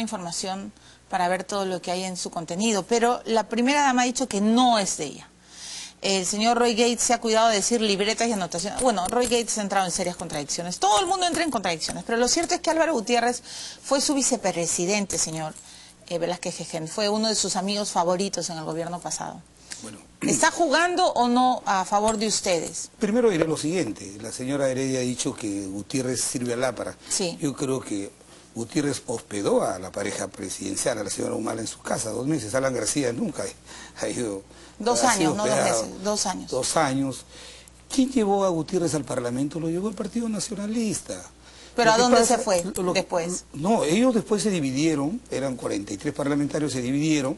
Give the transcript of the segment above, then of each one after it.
información para ver todo lo que hay en su contenido, pero la primera dama ha dicho que no es de ella. El señor Roy Gates se ha cuidado de decir libretas y anotaciones. Bueno, Roy Gates ha entrado en serias contradicciones. Todo el mundo entra en contradicciones, pero lo cierto es que Álvaro Gutiérrez fue su vicepresidente, señor Velázquez Gején. Fue uno de sus amigos favoritos en el gobierno pasado. Bueno, ¿está jugando o no a favor de ustedes? Primero diré lo siguiente. La señora Heredia ha dicho que Gutiérrez sirve a lámpara. Sí. Yo creo que Gutiérrez hospedó a la pareja presidencial, a la señora Humala, en su casa 2 meses. Alan García nunca ha ido... 2 años, no 2 meses, 2 años. 2 años. ¿Quién llevó a Gutiérrez al Parlamento? Lo llevó el Partido Nacionalista. ¿Pero a dónde se fue después? No, ellos después se dividieron, eran 43 parlamentarios, se dividieron,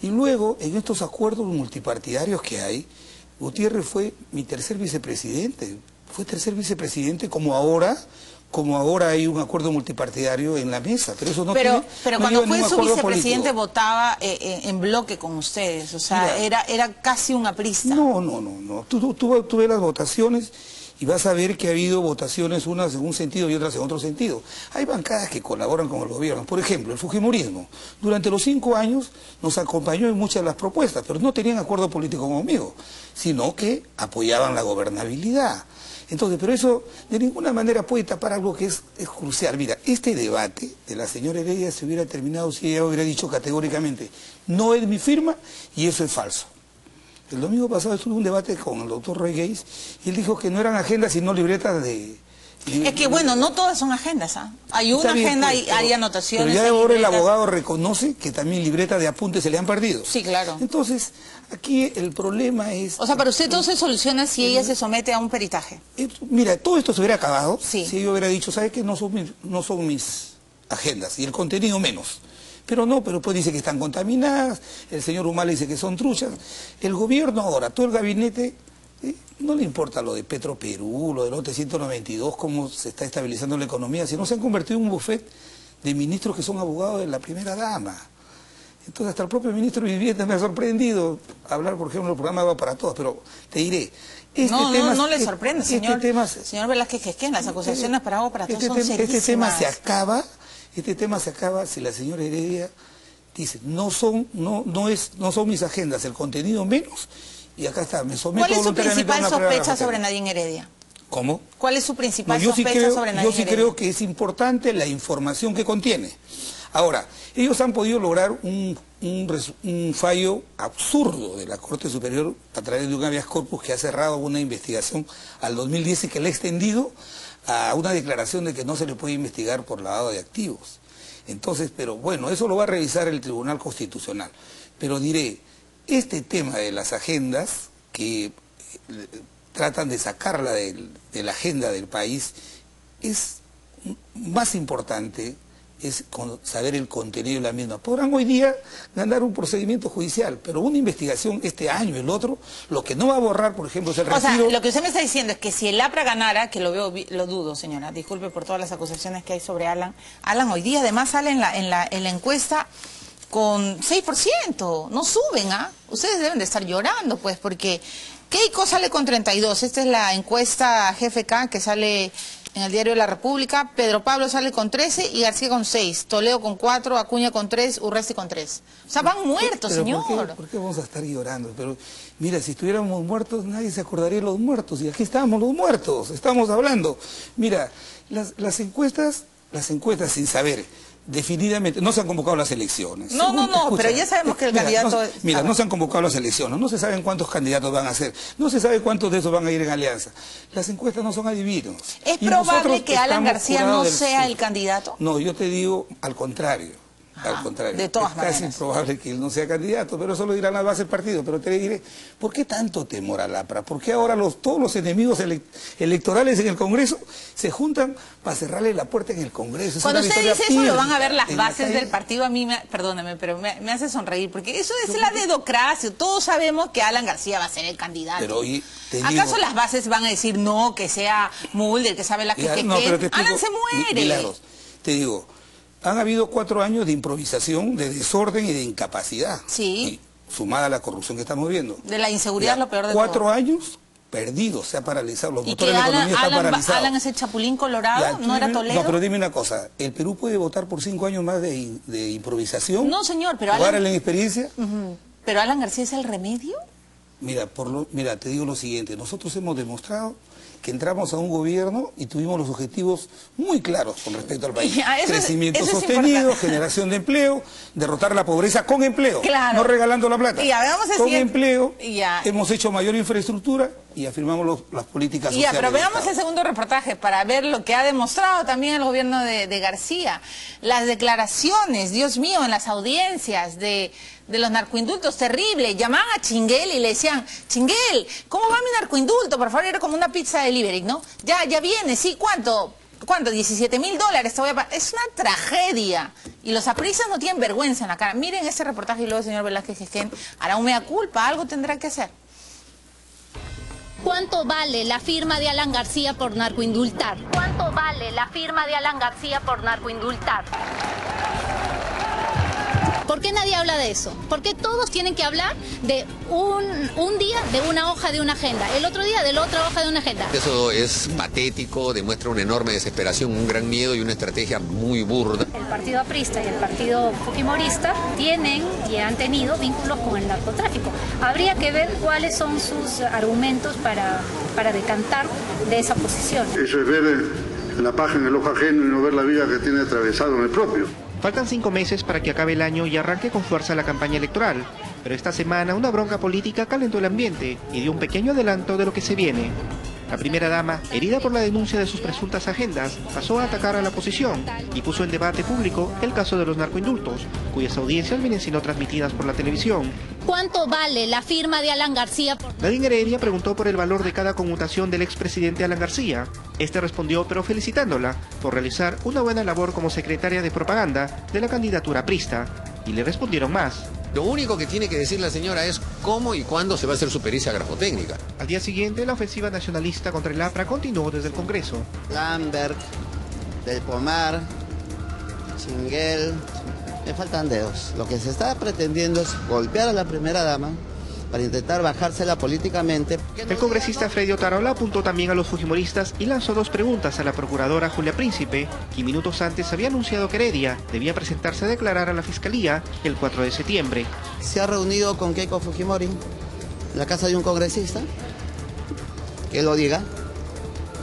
y luego, en estos acuerdos multipartidarios que hay, Gutiérrez fue mi tercer vicepresidente. Fue tercer vicepresidente como ahora hay un acuerdo multipartidario en la mesa, pero eso no Pero no cuando fue su vicepresidente político. Votaba en bloque con ustedes, o sea, mira, era casi un aprista. No. Tú ves las votaciones y vas a ver que ha habido votaciones, unas en un sentido y otras en otro sentido. Hay bancadas que colaboran con el gobierno. Por ejemplo, el fujimorismo. Durante los 5 años nos acompañó en muchas de las propuestas, pero no tenían acuerdo político conmigo, sino que apoyaban la gobernabilidad. Entonces, pero eso de ninguna manera puede tapar algo que es crucial. Mira, este debate de la señora Heredia se hubiera terminado si ella hubiera dicho categóricamente, no es mi firma y eso es falso. El domingo pasado estuve en un debate con el doctor Roy Gates y él dijo que no eran agendas sino libretas de... Es que bueno, no todas son agendas, ¿ah? Hay una agenda y hay anotaciones. Pero ya ahora el abogado reconoce que también libretas de apuntes se le han perdido. Sí, claro. Entonces, aquí el problema es... O sea, para usted todo se soluciona si ella se somete a un peritaje. Mira, todo esto se hubiera acabado si yo hubiera dicho, ¿sabes qué? No son mis agendas y el contenido menos. Pero pues dice que están contaminadas, el señor Humala dice que son truchas. El gobierno ahora, todo el gabinete, no le importa lo de Petroperú, lo del lote 192, cómo se está estabilizando la economía, sino se han convertido en un buffet de ministros que son abogados de la primera dama. Entonces hasta el propio ministro de Vivienda me ha sorprendido hablar, por ejemplo, del programa Agua para Todos, pero te diré... No le sorprende, señor Velázquez Gején, las acusaciones para Agua para Todos son serísimas. Este tema se acaba si la señora Heredia dice, no son mis agendas, el contenido menos, y acá está, me someto voluntariamente. ¿Cuál es su principal sospecha sobre Nadine Heredia? ¿Cómo? ¿Cuál es su principal sospecha sobre Nadine Heredia? Yo sí creo que es importante la información que contiene. Ahora, ellos han podido lograr un fallo absurdo de la Corte Superior a través de un habeas corpus que ha cerrado una investigación al 2010 y que le ha extendido a una declaración de que no se le puede investigar por lavado de activos. Entonces, pero bueno, eso lo va a revisar el Tribunal Constitucional. Pero diré, este tema de las agendas, que tratan de sacarla de la agenda del país, es más importante, es saber el contenido de la misma. Podrán hoy día ganar un procedimiento judicial, pero una investigación este año, el otro, lo que no va a borrar, por ejemplo, es el retiro... O sea, lo que usted me está diciendo es que si el APRA ganara, que lo dudo, señora, disculpe por todas las acusaciones que hay sobre Alan hoy día además sale en la encuesta con 6%, no suben, ¿ah? Ustedes deben de estar llorando, pues, porque Keiko sale con 32, esta es la encuesta GFK que sale en el Diario de la República, Pedro Pablo sale con 13 y García con 6, Toledo con 4, Acuña con 3, Urresti con 3. O sea, van muertos, señor. ¿Por qué vamos a estar llorando? Pero mira, si estuviéramos muertos, nadie se acordaría de los muertos. Y aquí estamos los muertos, estamos hablando. Mira, las encuestas sin saber... Definidamente, no se han convocado las elecciones. Pero ya sabemos que el candidato... No se han convocado las elecciones, no se saben cuántos candidatos van a ser, no se sabe cuántos de esos van a ir en alianza. Las encuestas no son adivinos. ¿Es probable que Alan García no sea el candidato? No, yo te digo al contrario. Al contrario, de todas maneras. Es casi improbable que él no sea candidato, pero eso lo dirán las bases del partido. Pero te diré, ¿por qué tanto temor al APRA? ¿Por qué ahora todos los enemigos electorales en el Congreso se juntan para cerrarle la puerta en el Congreso? Cuando usted dice eso, lo van a ver las bases del partido. A mí, perdóneme, pero me hace sonreír, porque eso es la dedocracia. Todos sabemos que Alan García va a ser el candidato. Pero ¿acaso las bases van a decir no, que sea Mulder, que sabe la que Alan se muere? Milagros, te digo... Han habido 4 años de improvisación, de desorden y de incapacidad. Sí. Y sumada a la corrupción que estamos viendo. De la inseguridad es lo peor de todo. 4 años perdido, se ha paralizado, los y motores que de la economía están paralizados. Alan es el chapulín colorado, ¿no era Toledo? No, pero dime una cosa, ¿el Perú puede votar por 5 años más de improvisación? No, señor, pero ¿Jugar Alan... en la experiencia? ¿Pero Alan García es el remedio? Mira, te digo lo siguiente, nosotros hemos demostrado que entramos a un gobierno y tuvimos los objetivos muy claros con respecto al país. Crecimiento sostenido, generación de empleo, derrotar la pobreza con empleo, no regalando la plata. Con empleo, hemos hecho mayor infraestructura y afirmamos las políticas sociales. Pero veamos el segundo reportaje para ver lo que ha demostrado también el gobierno de García. Las declaraciones, Dios mío, en las audiencias de los narcoindultos, terrible. Llamaban a Chinguel y le decían, Chinguel, ¿cómo va mi narcoindulto? Por favor, era como una pizza delivery, ¿no? Ya viene, sí, ¿cuánto? $17,000 te voy a pagar. Es una tragedia. Y los aprisas no tienen vergüenza en la cara. Miren ese reportaje y luego el señor Velázquez Gesquén hará un mea culpa, algo tendrá que hacer. ¿Cuánto vale la firma de Alan García por narcoindultar? ¿Cuánto vale la firma de Alan García por narcoindultar? ¿Por qué nadie habla de eso? ¿Por qué todos tienen que hablar de un día de una hoja de una agenda, el otro día de la otra hoja de una agenda? Eso es patético, demuestra una enorme desesperación, un gran miedo y una estrategia muy burda. El partido aprista y el partido fujimorista tienen y han tenido vínculos con el narcotráfico. Habría que ver cuáles son sus argumentos para decantar de esa posición. Eso es ver la paja en el ojo ajeno y no ver la vida que tiene atravesado en el propio. Faltan 5 meses para que acabe el año y arranque con fuerza la campaña electoral, pero esta semana una bronca política calentó el ambiente y dio un pequeño adelanto de lo que se viene. La primera dama, herida por la denuncia de sus presuntas agendas, pasó a atacar a la oposición y puso en debate público el caso de los narcoindultos, cuyas audiencias vienen siendo transmitidas por la televisión. ¿Cuánto vale la firma de Alan García? Nadine Heredia preguntó por el valor de cada conmutación del expresidente Alan García. Este respondió, pero felicitándola por realizar una buena labor como secretaria de propaganda de la candidatura aprista. Y le respondieron más. Lo único que tiene que decir la señora es cómo y cuándo se va a hacer su pericia grafotécnica. Al día siguiente, la ofensiva nacionalista contra el APRA continuó desde el Congreso. Lambert, Del Pomar, Chinguel, me faltan dedos. Lo que se está pretendiendo es golpear a la primera dama para intentar bajársela políticamente. El congresista Freddy Otarola apuntó también a los fujimoristas y lanzó 2 preguntas a la procuradora Julia Príncipe, quien minutos antes había anunciado que Heredia debía presentarse a declarar a la Fiscalía el 4 de septiembre. ¿Se ha reunido con Keiko Fujimori en la casa de un congresista? Que lo diga.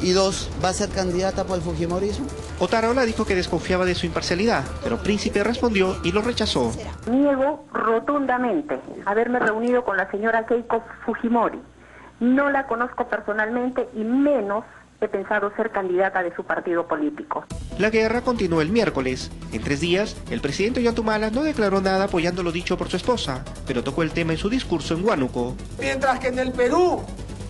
Y 2, ¿va a ser candidata por el fujimorismo? Otarola dijo que desconfiaba de su imparcialidad, pero Príncipe respondió y lo rechazó. Niego rotundamente haberme reunido con la señora Keiko Fujimori. No la conozco personalmente y menos he pensado ser candidata de su partido político. La guerra continuó el miércoles. En 3 días, el presidente Ollantumala no declaró nada apoyando lo dicho por su esposa, pero tocó el tema en su discurso en Huánuco. Mientras que en el Perú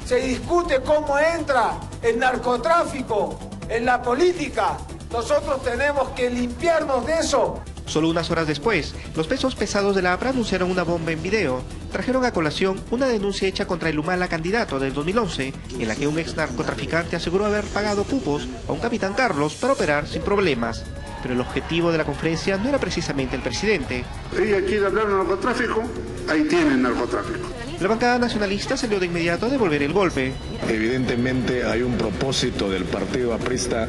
se discute cómo entra el narcotráfico en la política, nosotros tenemos que limpiarnos de eso. Solo unas horas después, los pesos pesados de la APRA anunciaron una bomba en video. Trajeron a colación una denuncia hecha contra el Humala candidato del 2011, en la que un ex narcotraficante aseguró haber pagado cupos a un capitán Carlos para operar sin problemas. Pero el objetivo de la conferencia no era precisamente el presidente. Ella quiere hablar de narcotráfico, ahí tienen narcotráfico. La bancada nacionalista salió de inmediato a devolver el golpe. Evidentemente hay un propósito del partido aprista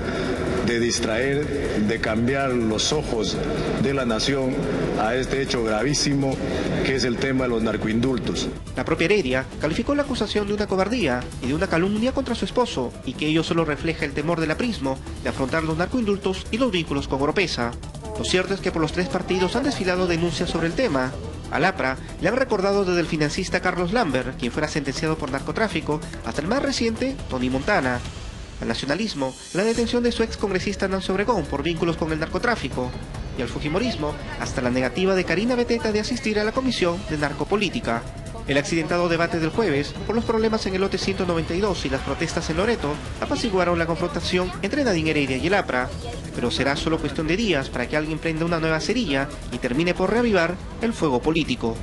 de distraer, de cambiar los ojos de la nación a este hecho gravísimo que es el tema de los narcoindultos. La propia Heredia calificó la acusación de una cobardía y de una calumnia contra su esposo y que ello solo refleja el temor del aprismo de afrontar los narcoindultos y los vínculos con Oropesa. Lo cierto es que por los 3 partidos han desfilado denuncias sobre el tema. Al APRA le han recordado desde el financista Carlos Lambert, quien fuera sentenciado por narcotráfico, hasta el más reciente, Tony Montana. Al nacionalismo, la detención de su ex congresista Nancy Obregón por vínculos con el narcotráfico. Y al fujimorismo, hasta la negativa de Karina Beteta de asistir a la Comisión de Narcopolítica. El accidentado debate del jueves, por los problemas en el lote 192 y las protestas en Loreto, apaciguaron la confrontación entre Nadine Heredia y el APRA. Pero será solo cuestión de días para que alguien prenda una nueva cerilla y termine por reavivar el fuego político.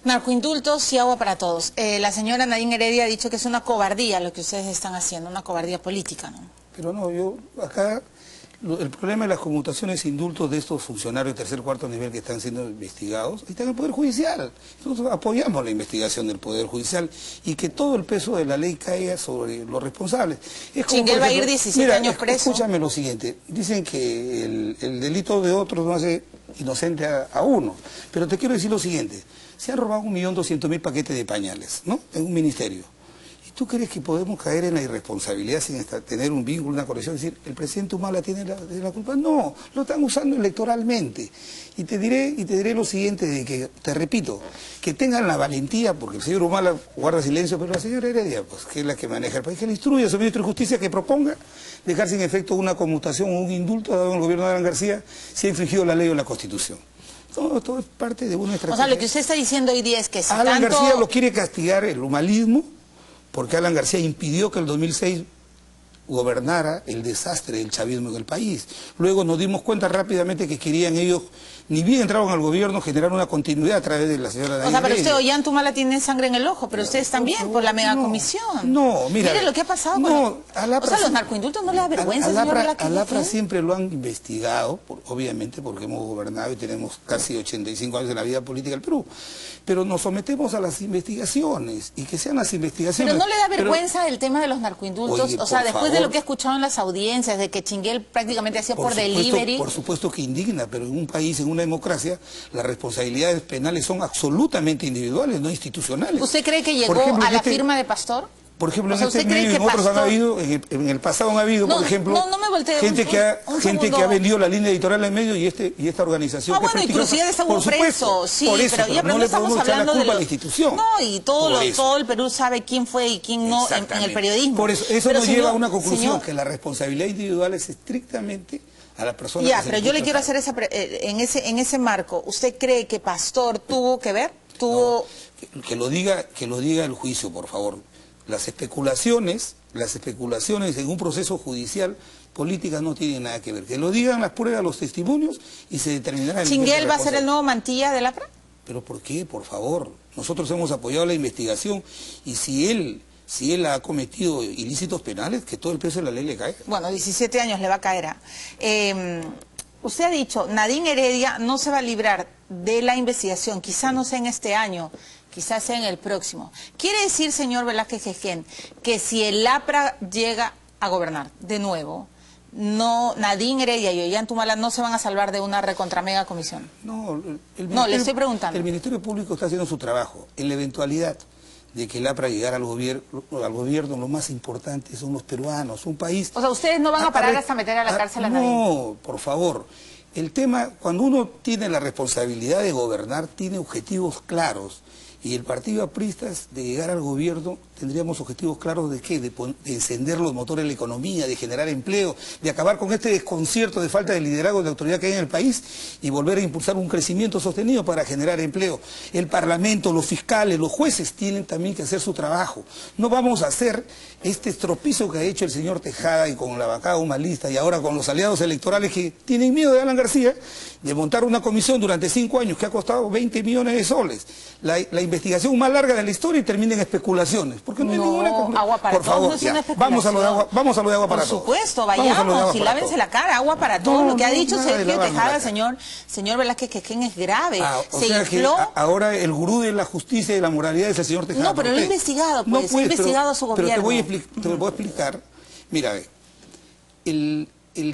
Narcoindultos y agua para todos. La señora Nadine Heredia ha dicho que es una cobardía lo que ustedes están haciendo, una cobardía política, ¿no? Pero no, yo acá El problema de las conmutaciones e indultos de estos funcionarios de tercer cuarto nivel que están siendo investigados, ahí está en el Poder Judicial. Nosotros apoyamos la investigación del Poder Judicial y que todo el peso de la ley caiga sobre los responsables. Chinguel va a ir 17 años preso. Escúchame lo siguiente, dicen que el delito de otros no hace inocente a uno, pero te quiero decir lo siguiente, se han robado 1.200.000 paquetes de pañales, ¿no?, en un ministerio. ¿Tú crees que podemos caer en la irresponsabilidad sin tener un vínculo, una conexión? Es decir, ¿el presidente Humala tiene la culpa? No, lo están usando electoralmente. Y te diré lo siguiente, de que, te repito, que tengan la valentía, porque el señor Humala guarda silencio, pero la señora Heredia, pues, que es la que maneja el país, que le instruya a su ministro de Justicia que proponga dejar sin efecto una conmutación o un indulto dado en el gobierno de Alan García si ha infringido la ley o la Constitución. Todo es parte de una estrategia. O sea, lo que usted está diciendo hoy día es que si Alan tanto... García lo quiere castigar el humalismo, porque Alan García impidió que el 2006 gobernara el desastre del chavismo en el país. Luego nos dimos cuenta rápidamente que querían ellos, ni bien entraron al gobierno, generar una continuidad a través de la señora Daniela. O sea, pero usted, Ollanta-Humala tiene sangre en el ojo, pero ustedes también, por la megacomisión. No, mira. Mire lo que ha pasado no, o sea, los narcoindultos no le da vergüenza, señor Velázquez. Al APRA siempre lo han investigado, obviamente porque hemos gobernado y tenemos casi 85 años en la vida política del Perú. Pero nos sometemos a las investigaciones, y que sean las investigaciones... Pero no le da vergüenza el tema de los narcoindultos, oye, o sea, después favor, de lo que he escuchado en las audiencias, de que Chinguel prácticamente hacía por delivery... Por supuesto que indigna, pero en un país, en una democracia, las responsabilidades penales son absolutamente individuales, no institucionales. ¿Usted cree que llegó a la firma de Pastor? Por ejemplo, o sea, en este medio y en otros han habido, en el pasado han habido, por ejemplo, gente que ha vendido la línea editorial en medio y esta organización que bueno, inclusive está un preso, sí, por eso, pero no le podemos echar la culpa a la institución. No, y todo el Perú sabe quién fue y quién no en el periodismo. Por eso nos lleva a una conclusión, que la responsabilidad individual es estrictamente a la persona. Ya, pero yo le quiero hacer en ese marco, ¿usted cree que Pastor tuvo que ver? No, que lo diga el juicio, por favor. Las especulaciones en un proceso judicial política no tienen nada que ver. Que lo digan las pruebas, los testimonios, y se determinará... ¿Chinguel va a ser el nuevo Mantilla del APRA? ¿Pero por qué? Por favor. Nosotros hemos apoyado la investigación, y si él ha cometido ilícitos penales, que todo el peso de la ley le cae. Bueno, 17 años le va a caer. Usted ha dicho, Nadine Heredia no se va a librar de la investigación, quizá no sea en este año, quizás sea en el próximo. ¿Quiere decir, señor Velázquez Jejen, que si el APRA llega a gobernar de nuevo, Nadine Heredia y Ollanta-Humala no se van a salvar de una recontramega comisión? No, le estoy preguntando. El Ministerio Público está haciendo su trabajo. En la eventualidad de que el APRA llegara al gobierno, lo más importante son los peruanos, un país... O sea, ¿ustedes no van a parar hasta meter a la cárcel a Nadine? No, por favor. El tema, cuando uno tiene la responsabilidad de gobernar, tiene objetivos claros. Y el partido aprista, de llegar al gobierno, tendríamos objetivos claros de qué, de encender los motores de la economía, de generar empleo, de acabar con este desconcierto de falta de liderazgo de autoridad que hay en el país y volver a impulsar un crecimiento sostenido para generar empleo. El Parlamento, los fiscales, los jueces tienen también que hacer su trabajo. No vamos a hacer este estropizo que ha hecho el señor Tejada y con la bancada humanista y ahora con los aliados electorales que tienen miedo de Alan García, de montar una comisión durante 5 años que ha costado 20 millones de soles. La investigación más larga de la historia y termina en especulaciones. Porque no hay ninguna conclusión. Agua para por favor, todos no es una vamos a lo de agua para todos. todos. Por supuesto, vayamos y lávense la cara, agua para todos. Lo que ha dicho Sergio Tejada, señor Velázquez Jejen, es grave. Se infló. Ahora el gurú de la justicia y de la moralidad es el señor Tejada. No, pero lo ha investigado, pues, ha investigado a su gobierno. Pero te lo voy a explicar. Mira, el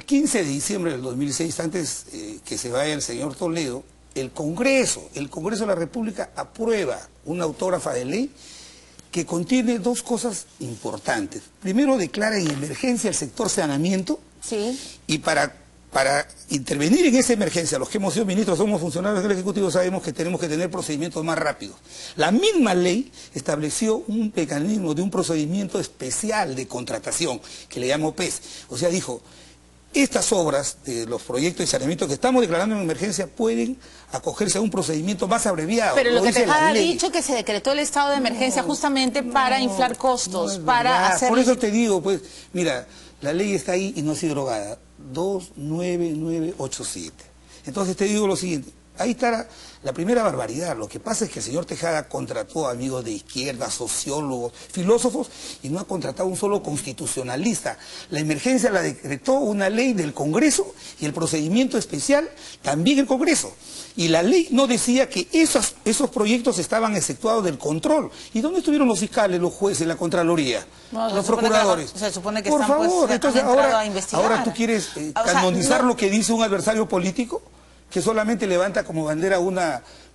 15 de diciembre del 2006, antes que se vaya el señor Toledo, el Congreso de la República aprueba una autógrafa de ley que contiene 2 cosas importantes. Primero, declara en emergencia el sector saneamiento. Sí. Y para intervenir en esa emergencia, los que hemos sido ministros, somos funcionarios del Ejecutivo, sabemos que tenemos que tener procedimientos más rápidos. La misma ley estableció un mecanismo de un procedimiento especial de contratación, que le llamó PES. O sea, dijo, estas obras de los proyectos de saneamiento que estamos declarando en emergencia pueden acogerse a un procedimiento más abreviado. Pero lo que Tejada ha dicho, que se decretó el estado de emergencia justamente para inflar costos, para hacer... Por eso te digo, pues, mira, la ley está ahí y no ha sido derogada. 29987. Entonces te digo lo siguiente, ahí está la primera barbaridad. Lo que pasa es que el señor Tejada contrató amigos de izquierda, sociólogos, filósofos, y no ha contratado un solo constitucionalista. La emergencia la decretó una ley del Congreso y el procedimiento especial también el Congreso. Y la ley no decía que esos proyectos estaban exceptuados del control. ¿Y dónde estuvieron los fiscales, los jueces, la Contraloría, los procuradores? Se supone que por están, favor, pues, entonces a investigar. ahora tú quieres canonizar lo que dice un adversario político, que solamente levanta como bandera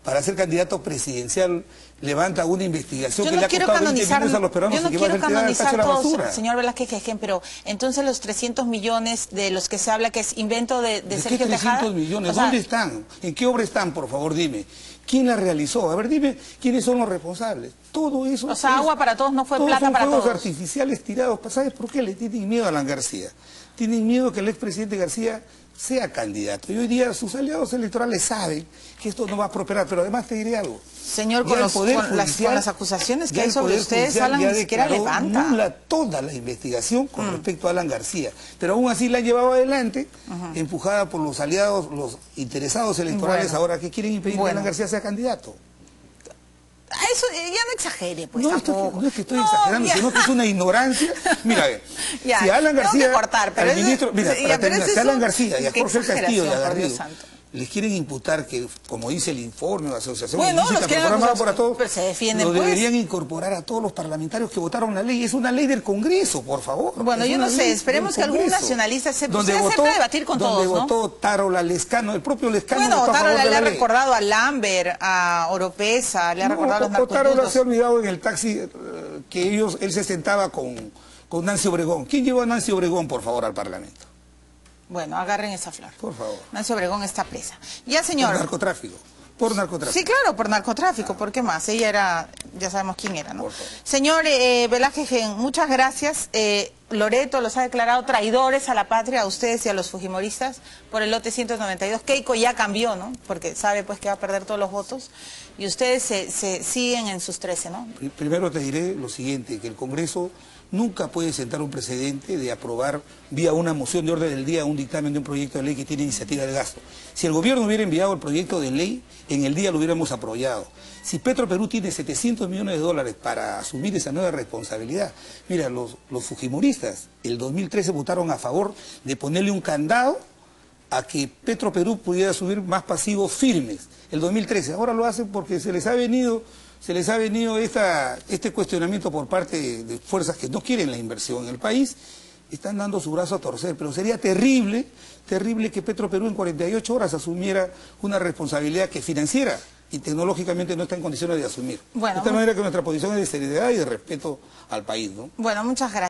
para ser candidato presidencial, levanta una investigación que le ha costado 20 millones a los peruanos y que va a ser tirada al tacho de la basura. Señor Velázquez Quején, pero entonces los 300 millones de los que se habla que es invento de Sergio Tejada. 300 millones? ¿Dónde están? ¿En qué obra están, por favor, dime? ¿Quién la realizó? A ver, dime quiénes son los responsables. Todo eso. O sea, agua para todos no fue plata para todos. Son fuegos artificiales tirados. ¿Sabes por qué le tienen miedo a Alan García? Tienen miedo que el expresidente García sea candidato. Y hoy día sus aliados electorales saben que esto no va a prosperar. Pero además te diré algo. Señor, con las acusaciones que hay sobre ustedes, Alan ni siquiera levanta. Nula toda la investigación con respecto a Alan García. Pero aún así la han llevado adelante, empujada por los aliados, los interesados electorales ahora que quieren impedir que Alan García sea candidato. Eso ya no exagere, pues. No es que estoy exagerando, sino que es una ignorancia. Mira, a ver, si Alan García, al ministro, mira, para terminar, si Alan García y a Jorge Castillo y a Garrido les quieren imputar que, como dice el informe de la Asociación Ilícita, Programa para Todos, lo deberían incorporar a todos los parlamentarios que votaron la ley. Es una ley del Congreso, por favor. Bueno, yo no sé, esperemos que algún nacionalista se acerque a debatir con todos, ¿no? Donde votó Tarola, Lescano, el propio Lescano. Bueno, Tarola le ha recordado a Lambert, a Oropesa, le ha recordado a los narcotillos. Tarola se ha olvidado en el taxi que él se sentaba con Nancy Obregón. ¿Quién llevó a Nancy Obregón, por favor, al Parlamento? Bueno, agarren esa flor. Por favor. Nancy Obregón está presa. Ya, señor. Por narcotráfico. Por narcotráfico. Sí, claro, por narcotráfico. ¿Por qué más? Ella era, ya sabemos quién era, ¿no? Señor Velázquez, muchas gracias. Loreto los ha declarado traidores a la patria, a ustedes y a los fujimoristas, por el lote 192. Keiko ya cambió, ¿no? Porque sabe pues que va a perder todos los votos. Y ustedes se siguen en sus 13, ¿no? Primero te diré lo siguiente, que el Congreso nunca puede sentar un precedente de aprobar vía una moción de orden del día un dictamen de un proyecto de ley que tiene iniciativa de gasto. Si el gobierno hubiera enviado el proyecto de ley, en el día lo hubiéramos apoyado. Si Petroperú tiene 700 millones de dólares para asumir esa nueva responsabilidad, mira, los fujimoristas el 2013 votaron a favor de ponerle un candado a que Petroperú pudiera subir más pasivos firmes. El 2013, ahora lo hacen porque se les ha venido este cuestionamiento por parte de fuerzas que no quieren la inversión en el país, están dando su brazo a torcer, pero sería terrible que Petroperú en 48 horas asumiera una responsabilidad que financiera y tecnológicamente no está en condiciones de asumir. Bueno, de tal manera que nuestra posición es de seriedad y de respeto al país, ¿no? Bueno, muchas gracias.